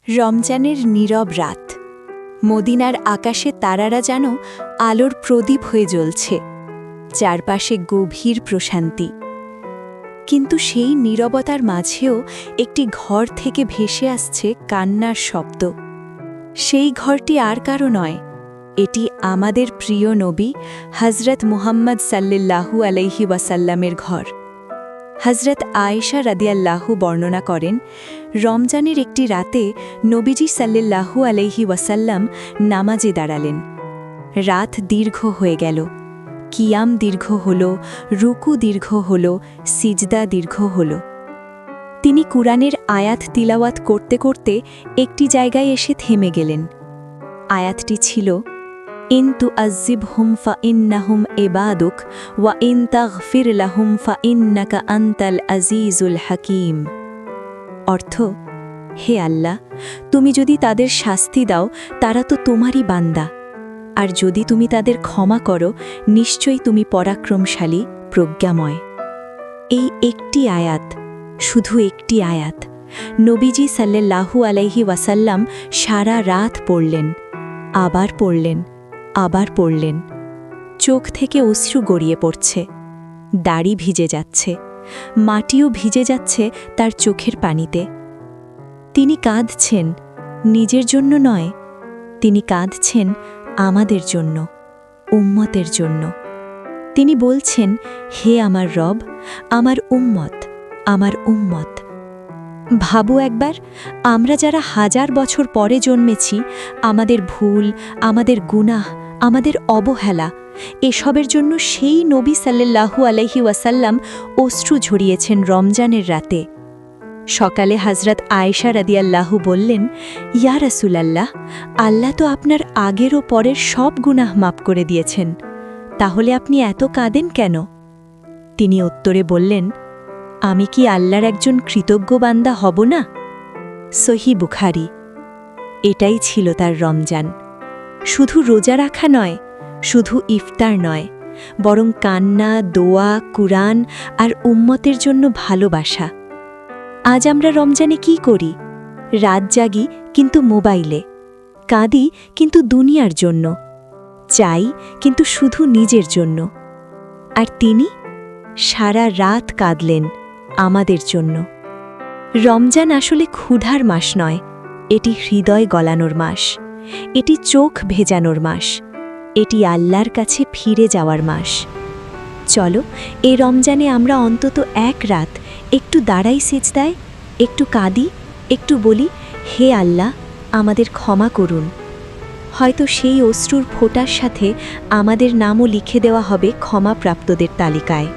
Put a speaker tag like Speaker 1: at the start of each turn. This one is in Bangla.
Speaker 1: রমজানের নীরব রাত। মদিনার আকাশে তারারা যেন আলোর প্রদীপ হয়ে জ্বলছে, চারপাশে গভীর প্রশান্তি। কিন্তু সেই নীরবতার মাঝেও একটি ঘর থেকে ভেসে আসছে কান্নার শব্দ। সেই ঘরটি আর কারো নয়, এটি আমাদের প্রিয় নবী হজরত মুহাম্মদ সাল্লাল্লাহু আলাইহি ওয়াসাল্লামের ঘর। হজরত আয়েশা রাদিয়াল্লাহু বর্ণনা করেন, রমজানের একটি রাতে নবীজি সাল্লাল্লাহু আলাইহি ওয়াসাল্লাম নামাজে দাঁড়ালেন। রাত দীর্ঘ হয়ে গেল, কিয়াম দীর্ঘ হল, রুকু দীর্ঘ হল, সিজদা দীর্ঘ হল। তিনি কুরআনের আয়াত তিলাওয়াত করতে করতে একটি জায়গায় এসে থেমে গেলেন। আয়াতটি ছিল, ইন তুআযিবহুম ফাইন্নাহুম ইবাদুক ওয়া ইন তাগফির লাহুম ফাইন্নাকা আনতাল আজিজুল হাকীম। অর্থ, হে আল্লাহ, তুমি যদি তাদের শাস্তি দাও তারা তো তোমারই বান্দা, আর যদি তুমি তাদের ক্ষমা করো নিশ্চয়ই তুমি পরাক্রমশালী, প্রজ্ঞাময়। এই একটি আয়াত, শুধু একটি আয়াত, নবীজি সাল্লাল্লাহু আলাইহি ওয়াসাল্লাম সারা রাত পড়লেন, আবার পড়লেন, আবার পড়লেন। চোখ থেকে অশ্রু গড়িয়ে পড়ছে, দাড়ি ভিজে যাচ্ছে, মাটিও ভিজে যাচ্ছে তার চোখের পানিতে। তিনি কাঁদছেন নিজের জন্য নয়, তিনি কাঁদছেন আমাদের জন্য, উম্মতের জন্য। তিনি বলছেন, হে আমার রব, আমার উম্মত, আমার উম্মত। ভাবো একবার, আমরা যারা হাজার বছর পরে জন্মেছি, আমাদের ভুল, আমাদের গুনাহ, আমাদের অবহেলা, এসবের জন্য সেই নবী সাল্লাল্লাহু আলাইহি ওয়াসাল্লাম অশ্রু ঝরিয়েছেন রমজানের রাতে। সকালে হজরত আয়েশা রাদিয়াল্লাহু বললেন, ইয়া রাসূলাল্লাহ, আল্লাহ তো আপনার আগের ও পরের সব গুনাহ মাফ করে দিয়েছেন, তাহলে আপনি এত কাঁদেন কেন? তিনি উত্তরে বললেন, আমি কি আল্লাহর একজন কৃতজ্ঞ বান্দা হব না? সহিহ বুখারী। এটাই ছিল তার রমজান। শুধু রোজা রাখা নয়, শুধু ইফতার নয়, বরং কান্না, দোয়া, কুরআন আর উম্মতের জন্য ভালোবাসা। আজ আমরা রমজানে কি করি? রাত জাগি কিন্তু মোবাইলে, কাঁদি কিন্তু দুনিয়ার জন্য, চাই কিন্তু শুধু নিজের জন্য। আর তিনি সারা রাত কাঁদলেন আমাদের জন্য। রমজান আসলে ক্ষুধার মাস নয়, এটি হৃদয় গলানোর মাস, এটি চোখ ভেজানোর মাস, এটি আল্লাহর কাছে ফিরে যাওয়ার মাস। চলো এই রমজানে আমরা অন্তত এক রাত একটু দাঁড়াই সিজদায়, একটু কাঁদি, একটু বলি, হে আল্লাহ, আমাদের ক্ষমা করুন। হয়তো সেই অশ্রুর ফোঁটার সাথে আমাদের নামও লিখে দেওয়া হবে ক্ষমাপ্রাপ্তদের তালিকায়।